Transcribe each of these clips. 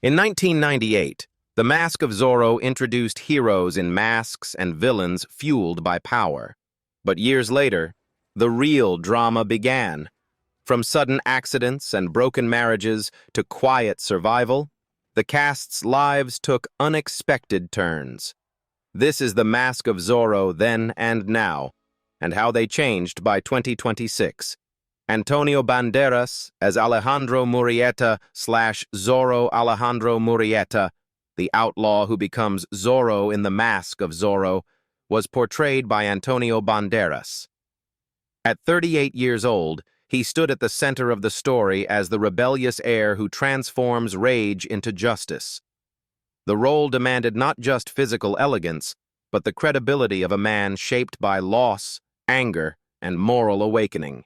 In 1998, The Mask of Zorro introduced heroes in masks and villains fueled by power. But years later, the real drama began. From sudden accidents and broken marriages to quiet survival, the cast's lives took unexpected turns. This is The Mask of Zorro then and now, and how they changed by 2026. Antonio Banderas as Alejandro Murrieta/Zorro Alejandro Murrieta, the outlaw who becomes Zorro in The Mask of Zorro, was portrayed by Antonio Banderas. At 38 years old, he stood at the center of the story as the rebellious heir who transforms rage into justice. The role demanded not just physical elegance, but the credibility of a man shaped by loss, anger, and moral awakening.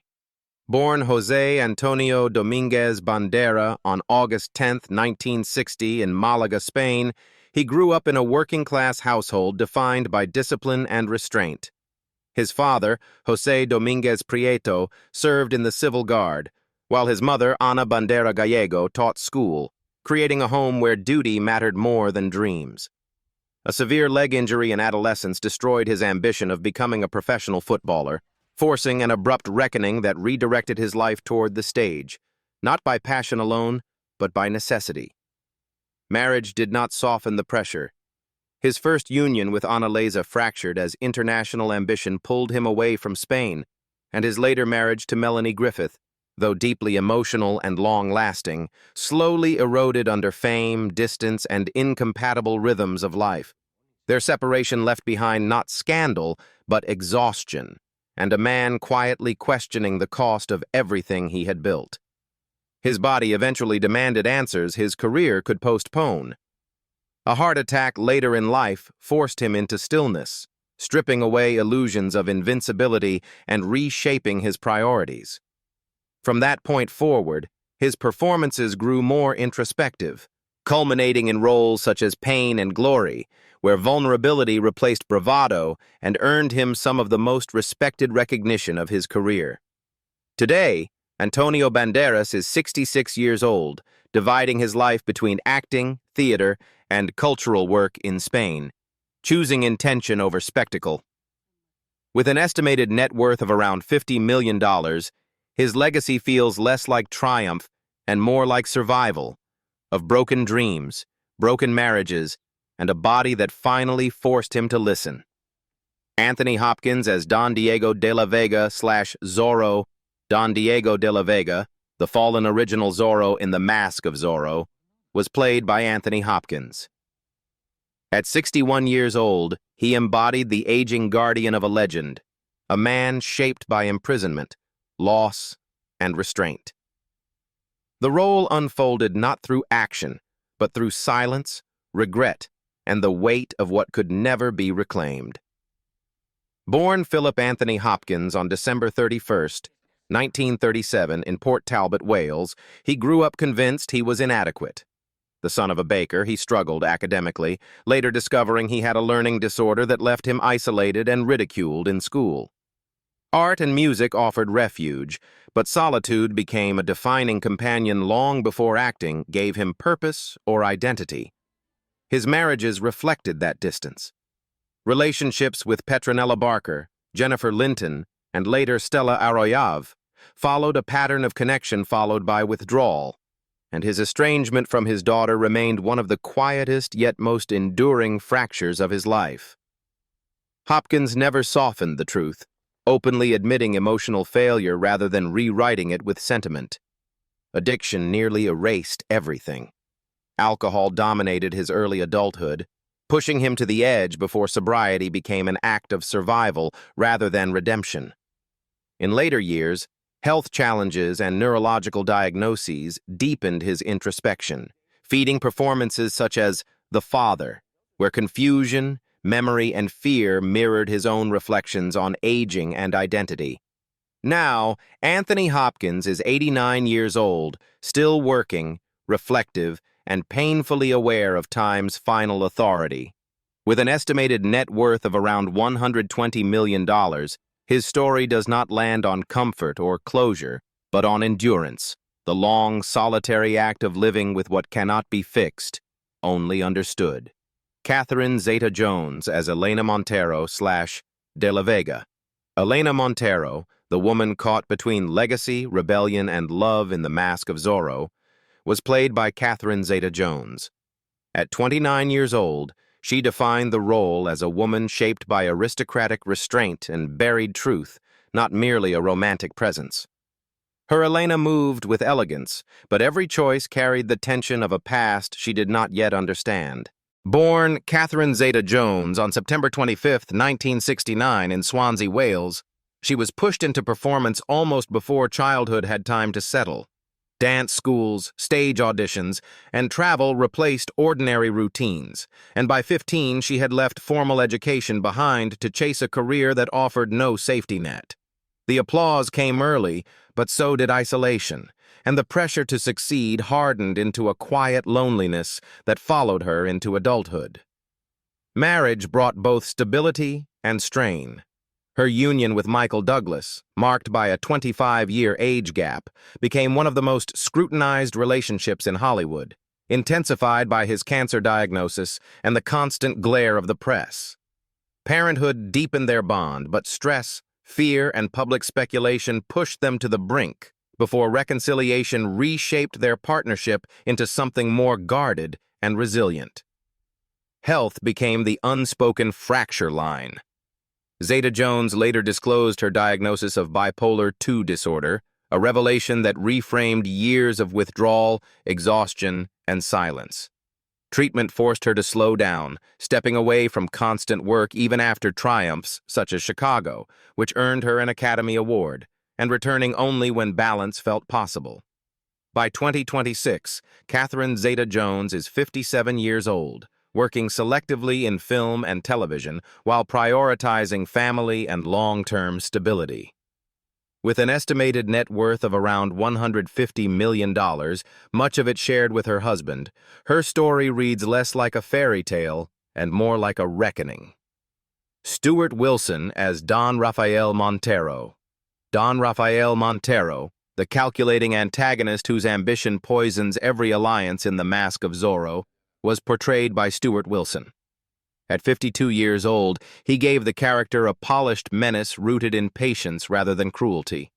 Born José Antonio Domínguez Bandera on August 10, 1960 in Malaga, Spain, he grew up in a working-class household defined by discipline and restraint. His father, José Domínguez Prieto, served in the Civil Guard, while his mother, Ana Bandera Gallego, taught school, creating a home where duty mattered more than dreams. A severe leg injury in adolescence destroyed his ambition of becoming a professional footballer, forcing an abrupt reckoning that redirected his life toward the stage, not by passion alone, but by necessity. Marriage did not soften the pressure. His first union with Ana Louisa fractured as international ambition pulled him away from Spain, and his later marriage to Melanie Griffith, though deeply emotional and long-lasting, slowly eroded under fame, distance, and incompatible rhythms of life. Their separation left behind not scandal, but exhaustion, and a man quietly questioning the cost of everything he had built. His body eventually demanded answers his career could postpone. A heart attack later in life forced him into stillness, stripping away illusions of invincibility and reshaping his priorities. From that point forward, his performances grew more introspective, culminating in roles such as Pain and Glory, where vulnerability replaced bravado and earned him some of the most respected recognition of his career. Today, Antonio Banderas is 66 years old, dividing his life between acting, theater, and cultural work in Spain, choosing intention over spectacle. With an estimated net worth of around $50 million, his legacy feels less like triumph and more like survival, of broken dreams, broken marriages, and a body that finally forced him to listen. Anthony Hopkins as Don Diego de la Vega/Zorro, Don Diego de la Vega, the fallen original Zorro in The Mask of Zorro, was played by Anthony Hopkins. At 61 years old, he embodied the aging guardian of a legend, a man shaped by imprisonment, loss, and restraint. The role unfolded not through action, but through silence, regret, and the weight of what could never be reclaimed. Born Philip Anthony Hopkins on December 31, 1937, in Port Talbot, Wales, he grew up convinced he was inadequate. The son of a baker, he struggled academically, later discovering he had a learning disorder that left him isolated and ridiculed in school. Art and music offered refuge, but solitude became a defining companion long before acting gave him purpose or identity. His marriages reflected that distance. Relationships with Petronella Barker, Jennifer Linton, and later Stella Arroyave followed a pattern of connection followed by withdrawal, and his estrangement from his daughter remained one of the quietest yet most enduring fractures of his life. Hopkins never softened the truth, openly admitting emotional failure rather than rewriting it with sentiment. Addiction nearly erased everything. Alcohol dominated his early adulthood, pushing him to the edge before sobriety became an act of survival rather than redemption. In later years, health challenges and neurological diagnoses deepened his introspection, feeding performances such as The Father, where confusion, memory, and fear mirrored his own reflections on aging and identity. Now, Anthony Hopkins is 89 years old, still working, reflective, and painfully aware of time's final authority. With an estimated net worth of around $120 million, his story does not land on comfort or closure, but on endurance. the long, solitary act of living with what cannot be fixed, only understood. Catherine Zeta-Jones as Elena Montero / De La Vega. Elena Montero, the woman caught between legacy, rebellion, and love in the mask of Zorro, was played by Catherine Zeta-Jones. At 29 years old, she defined the role as a woman shaped by aristocratic restraint and buried truth, not merely a romantic presence. Her Elena moved with elegance, but every choice carried the tension of a past she did not yet understand. Born Catherine Zeta-Jones on September 25, 1969 in Swansea, Wales, she was pushed into performance almost before childhood had time to settle. Dance schools, stage auditions, and travel replaced ordinary routines, and by 15 she had left formal education behind to chase a career that offered no safety net. The applause came early, but so did isolation, and the pressure to succeed hardened into a quiet loneliness that followed her into adulthood. Marriage brought both stability and strain. Her union with Michael Douglas, marked by a 25-year age gap, became one of the most scrutinized relationships in Hollywood, intensified by his cancer diagnosis and the constant glare of the press. Parenthood deepened their bond, but stress, fear, and public speculation pushed them to the brink before reconciliation reshaped their partnership into something more guarded and resilient. Health became the unspoken fracture line. Zeta-Jones later disclosed her diagnosis of bipolar II disorder, a revelation that reframed years of withdrawal, exhaustion, and silence. Treatment forced her to slow down, stepping away from constant work even after triumphs such as Chicago, which earned her an Academy Award, and returning only when balance felt possible. By 2026, Catherine Zeta-Jones is 57 years old, working selectively in film and television while prioritizing family and long-term stability. With an estimated net worth of around $150 million, much of it shared with her husband, her story reads less like a fairy tale and more like a reckoning. Stuart Wilson as Don Rafael Montero. Don Rafael Montero, the calculating antagonist whose ambition poisons every alliance in the mask of Zorro, was portrayed by Stuart Wilson. At 52 years old, he gave the character a polished menace rooted in patience rather than cruelty.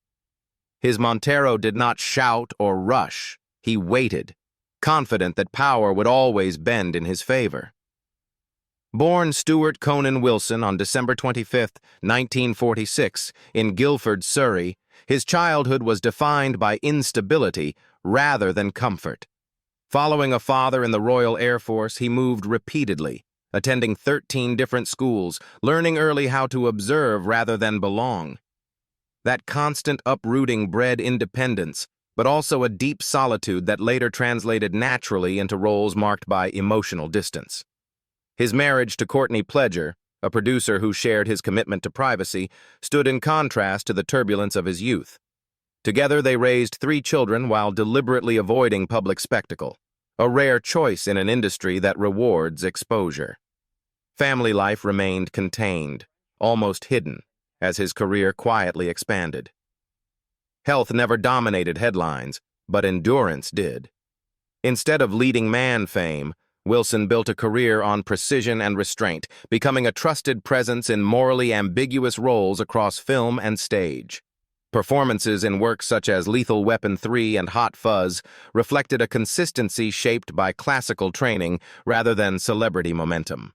His Montero did not shout or rush, he waited, confident that power would always bend in his favor. Born Stuart Conan Wilson on December 25, 1946, in Guildford, Surrey, his childhood was defined by instability rather than comfort. Following a father in the Royal Air Force, he moved repeatedly, attending 13 different schools, learning early how to observe rather than belong. That constant uprooting bred independence, but also a deep solitude that later translated naturally into roles marked by emotional distance. His marriage to Courtney Pledger, a producer who shared his commitment to privacy, stood in contrast to the turbulence of his youth. Together they raised 3 children while deliberately avoiding public spectacle, a rare choice in an industry that rewards exposure. Family life remained contained, almost hidden, as his career quietly expanded. Health never dominated headlines, but endurance did. Instead of leading man fame, Wilson built a career on precision and restraint, becoming a trusted presence in morally ambiguous roles across film and stage. Performances in works such as Lethal Weapon 3 and Hot Fuzz reflected a consistency shaped by classical training rather than celebrity momentum.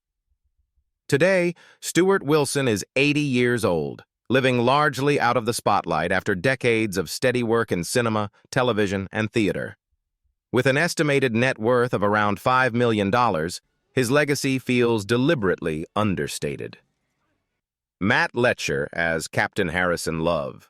Today, Stuart Wilson is 80 years old, living largely out of the spotlight after decades of steady work in cinema, television, and theater. With an estimated net worth of around $5 million, his legacy feels deliberately understated. Matt Letcher as Captain Harrison Love.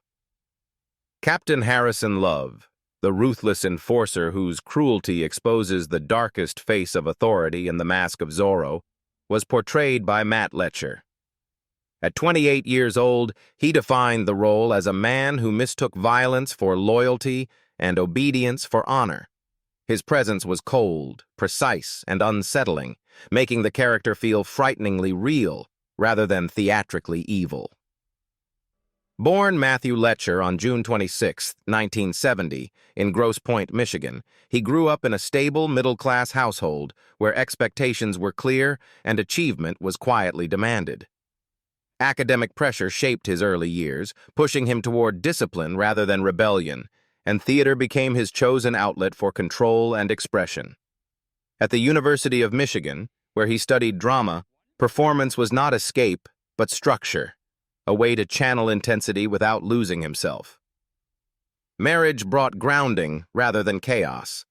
Captain Harrison Love, the ruthless enforcer whose cruelty exposes the darkest face of authority in the mask of Zorro, was portrayed by Matt Letcher. At 28 years old, he defined the role as a man who mistook violence for loyalty and obedience for honor. His presence was cold, precise, and unsettling, making the character feel frighteningly real rather than theatrically evil. Born Matthew Letcher on June 26, 1970, in Grosse Pointe, Michigan, he grew up in a stable, middle-class household where expectations were clear and achievement was quietly demanded. Academic pressure shaped his early years, pushing him toward discipline rather than rebellion, and theater became his chosen outlet for control and expression. At the University of Michigan, where he studied drama, performance was not escape, but structure, a way to channel intensity without losing himself. Marriage brought grounding rather than chaos.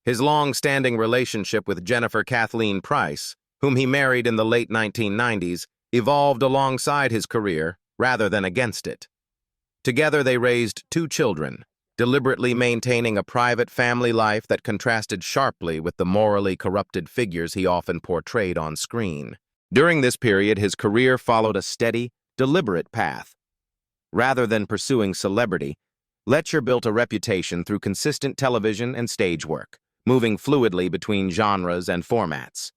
His long-standing relationship with Jennifer Kathleen Price, whom he married in the late 1990s, evolved alongside his career rather than against it. Together they raised 2 children, deliberately maintaining a private family life that contrasted sharply with the morally corrupted figures he often portrayed on screen. During this period, his career followed a steady, deliberate path. Rather than pursuing celebrity, Letcher built a reputation through consistent television and stage work, moving fluidly between genres and formats.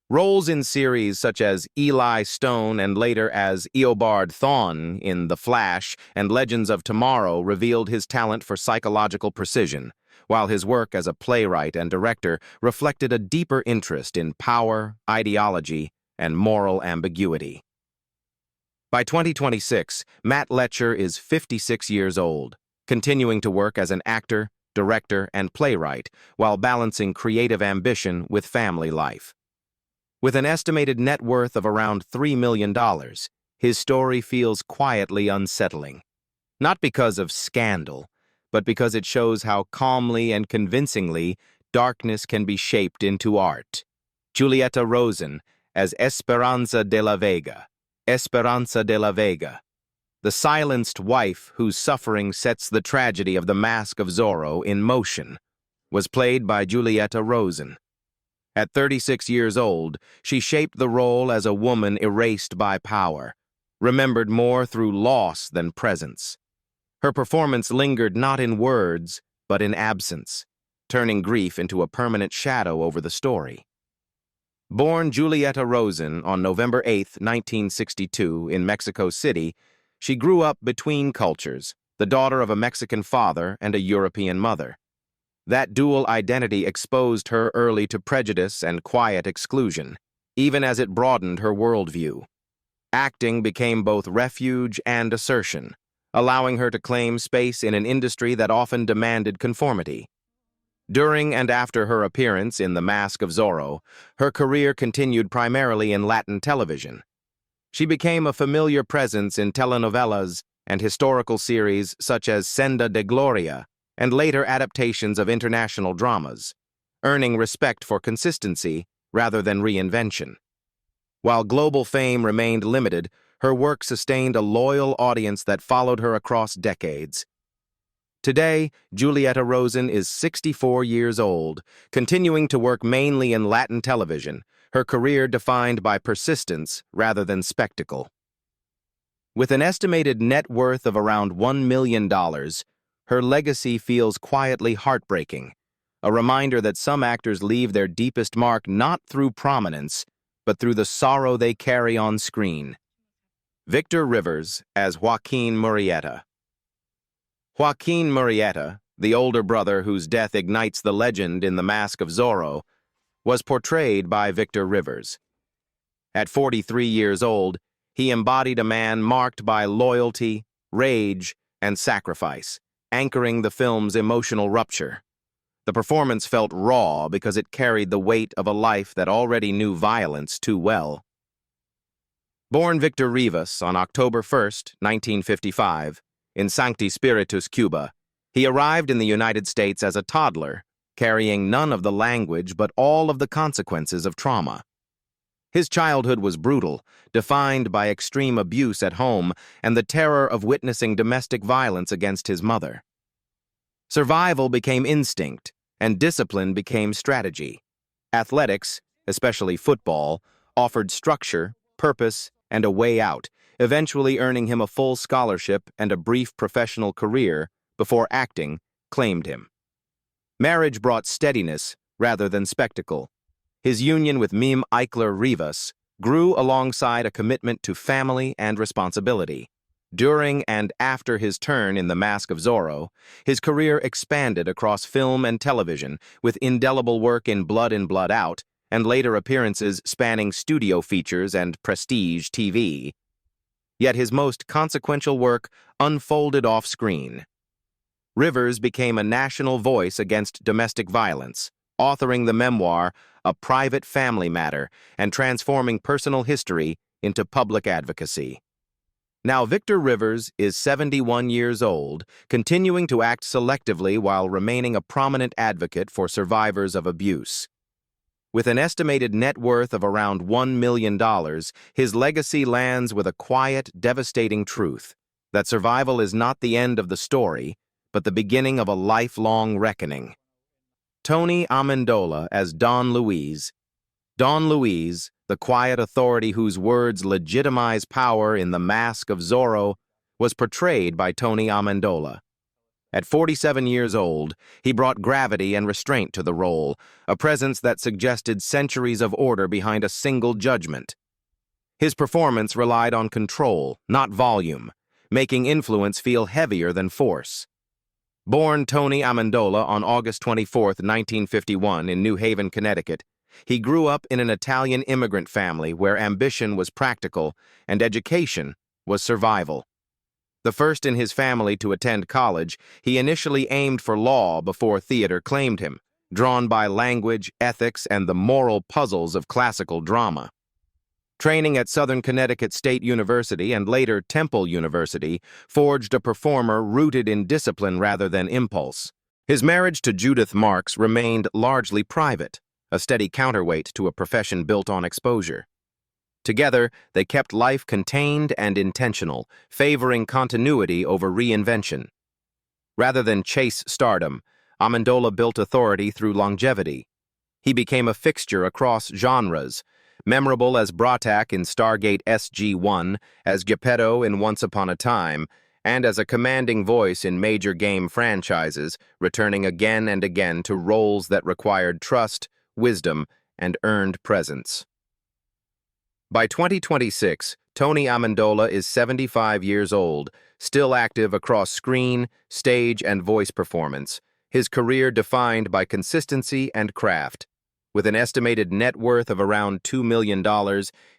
Roles in series such as Eli Stone and later as Eobard Thawne in The Flash and Legends of Tomorrow revealed his talent for psychological precision, while his work as a playwright and director reflected a deeper interest in power, ideology, and moral ambiguity. By 2026, Matt Letcher is 56 years old, continuing to work as an actor, director, and playwright while balancing creative ambition with family life. With an estimated net worth of around $3 million, his story feels quietly unsettling. Not because of scandal, but because it shows how calmly and convincingly darkness can be shaped into art. Julieta Rosen as Esperanza de la Vega. Esperanza de la Vega, the silenced wife whose suffering sets the tragedy of the Mask of Zorro in motion, was played by Julieta Rosen. At 36 years old, she shaped the role as a woman erased by power, remembered more through loss than presence. Her performance lingered not in words, but in absence, turning grief into a permanent shadow over the story. Born Julieta Rosen on November 8, 1962, in Mexico City, she grew up between cultures, the daughter of a Mexican father and a European mother. That dual identity exposed her early to prejudice and quiet exclusion, even as it broadened her worldview. Acting became both refuge and assertion, allowing her to claim space in an industry that often demanded conformity. During and after her appearance in The Mask of Zorro, her career continued primarily in Latin television. She became a familiar presence in telenovelas and historical series such as Senda de Gloria, and later adaptations of international dramas, earning respect for consistency rather than reinvention. While global fame remained limited, her work sustained a loyal audience that followed her across decades. Today, Julieta Rosen is 64 years old, continuing to work mainly in Latin television, her career defined by persistence rather than spectacle. With an estimated net worth of around $1 million, her legacy feels quietly heartbreaking, a reminder that some actors leave their deepest mark not through prominence, but through the sorrow they carry on screen. Victor Rivers as Joaquin Murrieta. Joaquin Murrieta, the older brother whose death ignites the legend in The Mask of Zorro, was portrayed by Victor Rivers. At 43 years old, he embodied a man marked by loyalty, rage, and sacrifice, anchoring the film's emotional rupture. The performance felt raw because it carried the weight of a life that already knew violence too well. Born Victor Rivas on October 1, 1955, in Sancti Spiritus, Cuba, he arrived in the United States as a toddler, carrying none of the language but all of the consequences of trauma. His childhood was brutal, defined by extreme abuse at home and the terror of witnessing domestic violence against his mother. Survival became instinct, and discipline became strategy. Athletics, especially football, offered structure, purpose, and a way out, eventually earning him a full scholarship and a brief professional career before acting claimed him. Marriage brought steadiness rather than spectacle. His union with Mime Eichler Rivas grew alongside a commitment to family and responsibility. During and after his turn in The Mask of Zorro, his career expanded across film and television, with indelible work in Blood In, Blood Out, and later appearances spanning studio features and prestige TV. Yet his most consequential work unfolded off-screen. Rivers became a national voice against domestic violence, authoring the memoir A Private Family Matter and transforming personal history into public advocacy. Now Victor Rivers is 71 years old, continuing to act selectively while remaining a prominent advocate for survivors of abuse. With an estimated net worth of around $1 million, his legacy lands with a quiet, devastating truth that survival is not the end of the story, but the beginning of a lifelong reckoning. Tony Amendola as Don Luis. Don Luis, the quiet authority whose words legitimize power in The Mask of Zorro, was portrayed by Tony Amendola. At 47 years old, he brought gravity and restraint to the role, a presence that suggested centuries of order behind a single judgment. His performance relied on control, not volume, making influence feel heavier than force. Born Tony Amendola on August 24, 1951, in New Haven, Connecticut, he grew up in an Italian immigrant family where ambition was practical and education was survival. The first in his family to attend college, he initially aimed for law before theater claimed him, drawn by language, ethics, and the moral puzzles of classical drama. Training at Southern Connecticut State University and later Temple University forged a performer rooted in discipline rather than impulse. His marriage to Judith Marks remained largely private, a steady counterweight to a profession built on exposure. Together, they kept life contained and intentional, favoring continuity over reinvention. Rather than chase stardom, Amendola built authority through longevity. He became a fixture across genres, memorable as Bratak in Stargate SG-1, as Geppetto in Once Upon a Time, and as a commanding voice in major game franchises, returning again and again to roles that required trust, wisdom, and earned presence. By 2026, Tony Amendola is 75 years old, still active across screen, stage, and voice performance, his career defined by consistency and craft. With an estimated net worth of around $2 million,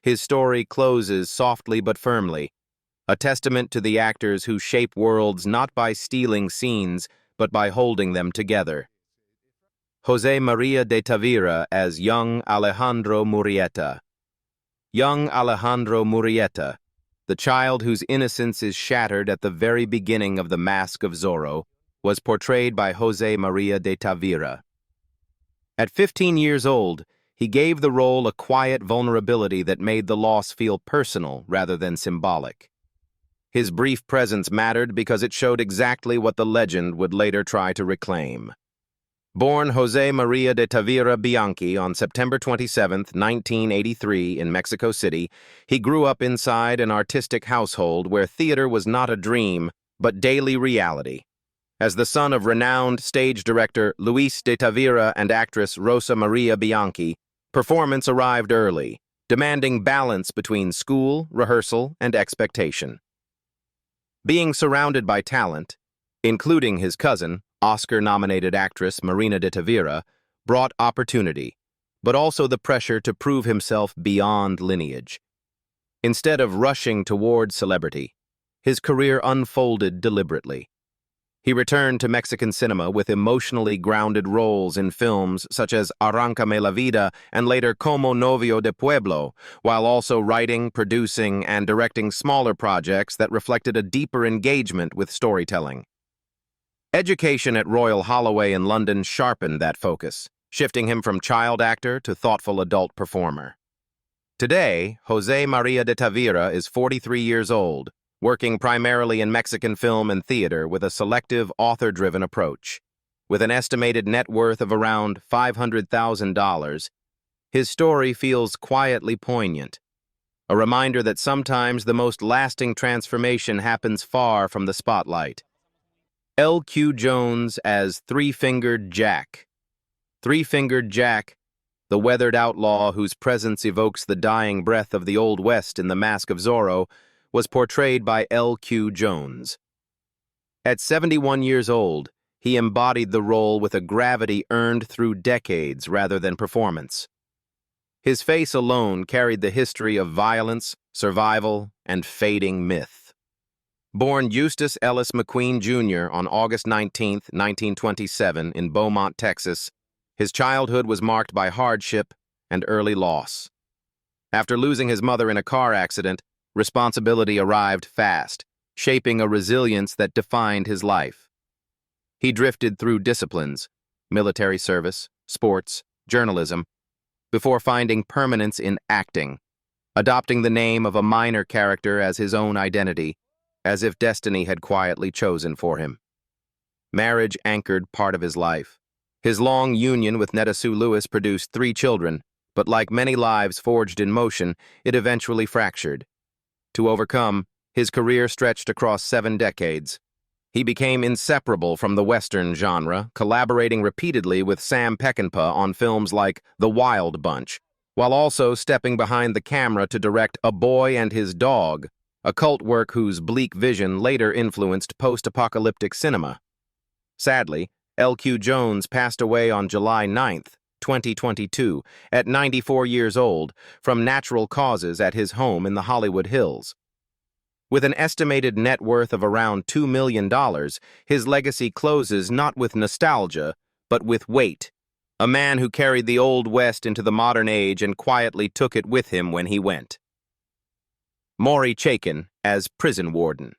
his story closes softly but firmly, a testament to the actors who shape worlds not by stealing scenes, but by holding them together. José María de Tavira as young Alejandro Murrieta. Young Alejandro Murrieta, the child whose innocence is shattered at the very beginning of The Mask of Zorro, was portrayed by José María de Tavira. At 15 years old, he gave the role a quiet vulnerability that made the loss feel personal rather than symbolic. His brief presence mattered because it showed exactly what the legend would later try to reclaim. Born José María de Tavira Bianchi on September 27, 1983, in Mexico City, he grew up inside an artistic household where theater was not a dream, but daily reality. As the son of renowned stage director Luis de Tavira and actress Rosa Maria Bianchi, performance arrived early, demanding balance between school, rehearsal, and expectation. Being surrounded by talent, including his cousin, Oscar-nominated actress Marina de Tavira, brought opportunity, but also the pressure to prove himself beyond lineage. Instead of rushing toward celebrity, his career unfolded deliberately. He returned to Mexican cinema with emotionally grounded roles in films such as Arráncame la vida and later Como Novio de Pueblo, while also writing, producing, and directing smaller projects that reflected a deeper engagement with storytelling. Education at Royal Holloway in London sharpened that focus, shifting him from child actor to thoughtful adult performer. Today, José María de Tavira is 43 years old, working primarily in Mexican film and theater with a selective, author-driven approach. With an estimated net worth of around $500,000, his story feels quietly poignant, a reminder that sometimes the most lasting transformation happens far from the spotlight. L.Q. Jones as Three-Fingered Jack. Three-Fingered Jack, the weathered outlaw whose presence evokes the dying breath of the Old West in The Mask of Zorro, was portrayed by L.Q. Jones. At 71 years old, he embodied the role with a gravity earned through decades rather than performance. His face alone carried the history of violence, survival, and fading myth. Born Eustace Ellis McQueen, Jr. on August 19, 1927, in Beaumont, Texas, his childhood was marked by hardship and early loss. After losing his mother in a car accident, responsibility arrived fast, shaping a resilience that defined his life. He drifted through disciplines, military service, sports, journalism, before finding permanence in acting, adopting the name of a minor character as his own identity, as if destiny had quietly chosen for him. Marriage anchored part of his life. His long union with Netta Sue Lewis produced 3 children, but like many lives forged in motion, it eventually fractured. To overcome, his career stretched across 7 decades. He became inseparable from the Western genre, collaborating repeatedly with Sam Peckinpah on films like The Wild Bunch, while also stepping behind the camera to direct A Boy and His Dog, a cult work whose bleak vision later influenced post-apocalyptic cinema. Sadly, L.Q. Jones passed away on July 9, 2022, at 94 years old, from natural causes at his home in the Hollywood Hills. With an estimated net worth of around $2 million, his legacy closes not with nostalgia, but with weight. A man who carried the Old West into the modern age and quietly took it with him when he went. Mory Chaken as prison warden.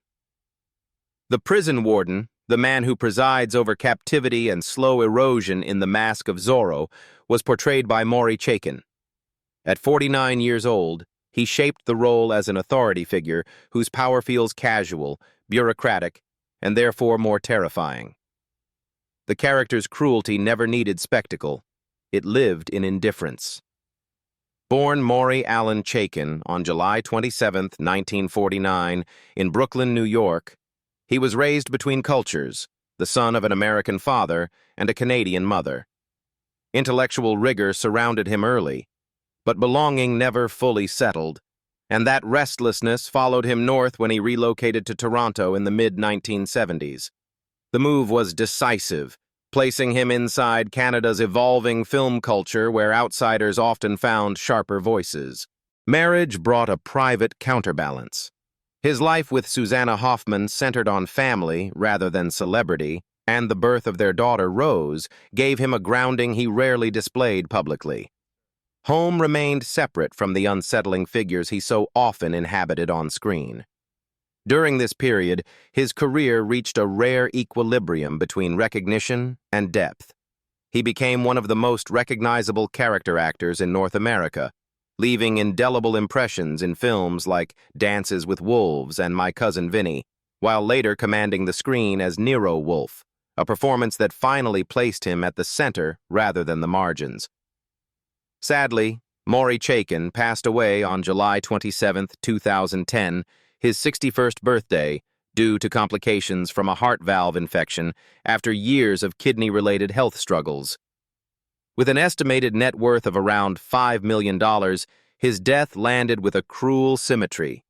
The prison warden, the man who presides over captivity and slow erosion in The Mask of Zorro, was portrayed by Mory Chaken. At 49 years old, he shaped the role as an authority figure whose power feels casual, bureaucratic, and therefore more terrifying. The character's cruelty never needed spectacle. It lived in indifference. Born Mory Allen Chaken on July 27, 1949, in Brooklyn, New York, he was raised between cultures, the son of an American father and a Canadian mother. Intellectual rigor surrounded him early, but belonging never fully settled, and that restlessness followed him north when he relocated to Toronto in the mid-1970s. The move was decisive, placing him inside Canada's evolving film culture where outsiders often found sharper voices. Marriage brought a private counterbalance. His life with Susanna Hoffman centered on family rather than celebrity, and the birth of their daughter, Rose, gave him a grounding he rarely displayed publicly. Home remained separate from the unsettling figures he so often inhabited on screen. During this period, his career reached a rare equilibrium between recognition and depth. He became one of the most recognizable character actors in North America, leaving indelible impressions in films like Dances with Wolves and My Cousin Vinny, while later commanding the screen as Nero Wolfe, a performance that finally placed him at the center rather than the margins. Sadly, Mory Chaken passed away on July 27, 2010, his 61st birthday, due to complications from a heart valve infection after years of kidney-related health struggles. With an estimated net worth of around $5 million, his death landed with a cruel symmetry.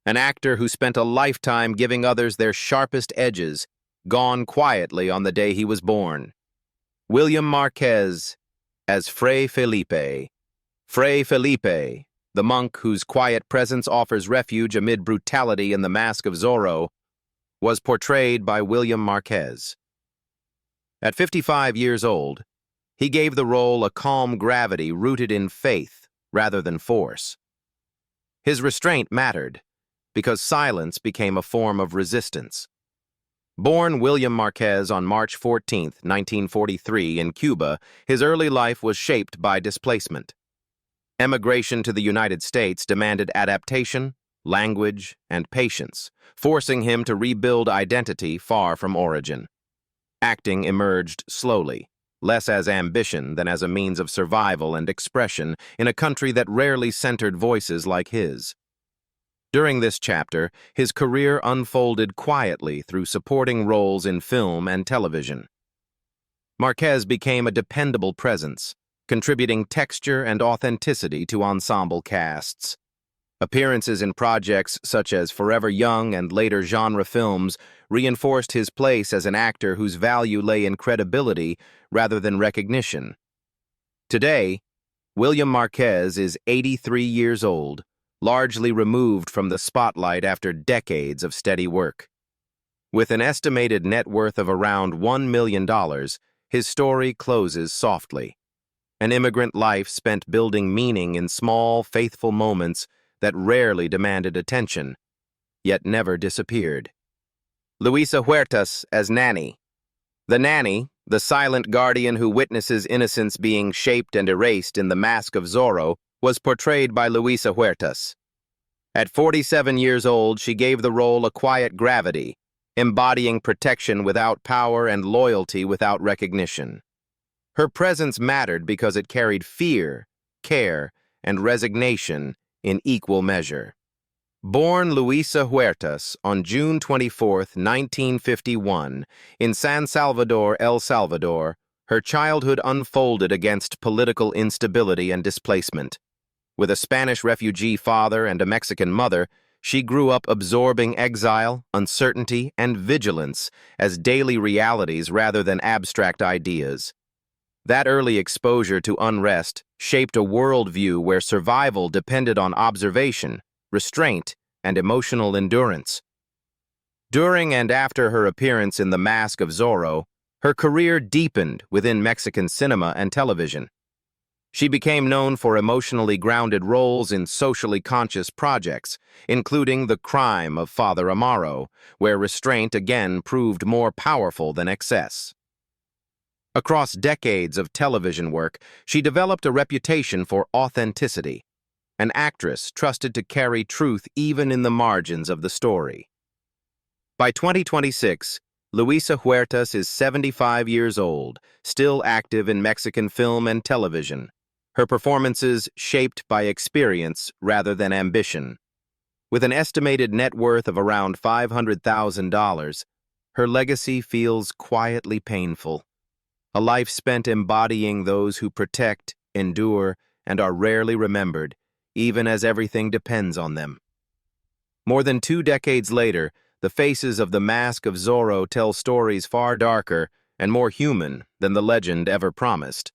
An actor who spent a lifetime giving others their sharpest edges, gone quietly on the day he was born. William Marquez as Fray Felipe. Fray Felipe, the monk whose quiet presence offers refuge amid brutality in The Mask of Zorro, was portrayed by William Marquez. At 55 years old, he gave the role a calm gravity rooted in faith rather than force. His restraint mattered, because silence became a form of resistance. Born William Marquez on March 14, 1943, in Cuba, his early life was shaped by displacement. Emigration to the United States demanded adaptation, language, and patience, forcing him to rebuild identity far from origin. Acting emerged slowly, less as ambition than as a means of survival and expression in a country that rarely centered voices like his. During this chapter, his career unfolded quietly through supporting roles in film and television. Marquez became a dependable presence, contributing texture and authenticity to ensemble casts. Appearances in projects such as Forever Young and later genre films reinforced his place as an actor whose value lay in credibility rather than recognition. Today, William Marquez is 83 years old, largely removed from the spotlight after decades of steady work. With an estimated net worth of around $1 million, his story closes softly. An immigrant life spent building meaning in small, faithful moments that rarely demanded attention, yet never disappeared. Louisa Huertas as Nanny. The nanny, the silent guardian who witnesses innocence being shaped and erased in The Mask of Zorro, was portrayed by Louisa Huertas. At 47 years old, she gave the role a quiet gravity, embodying protection without power and loyalty without recognition. Her presence mattered because it carried fear, care, and resignation in equal measure. Born Louisa Huertas on June 24, 1951, in San Salvador, El Salvador, her childhood unfolded against political instability and displacement. With a Spanish refugee father and a Mexican mother, she grew up absorbing exile, uncertainty, and vigilance as daily realities rather than abstract ideas. That early exposure to unrest shaped a worldview where survival depended on observation, restraint, and emotional endurance. During and after her appearance in The Mask of Zorro, her career deepened within Mexican cinema and television. She became known for emotionally grounded roles in socially conscious projects, including The Crime of Father Amaro, where restraint again proved more powerful than excess. Across decades of television work, she developed a reputation for authenticity, an actress trusted to carry truth even in the margins of the story. By 2026, Louisa Huertas is 75 years old, still active in Mexican film and television, her performances shaped by experience rather than ambition. With an estimated net worth of around $500,000, her legacy feels quietly painful. A life spent embodying those who protect, endure, and are rarely remembered, even as everything depends on them. More than 2 decades later, the faces of The Mask of Zorro tell stories far darker and more human than the legend ever promised.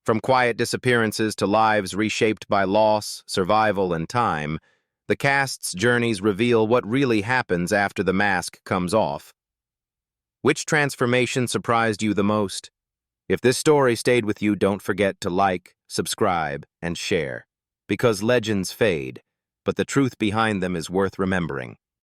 From quiet disappearances to lives reshaped by loss, survival, and time, the cast's journeys reveal what really happens after the mask comes off. Which transformation surprised you the most? If this story stayed with you, don't forget to like, subscribe, and share. Because legends fade, but the truth behind them is worth remembering.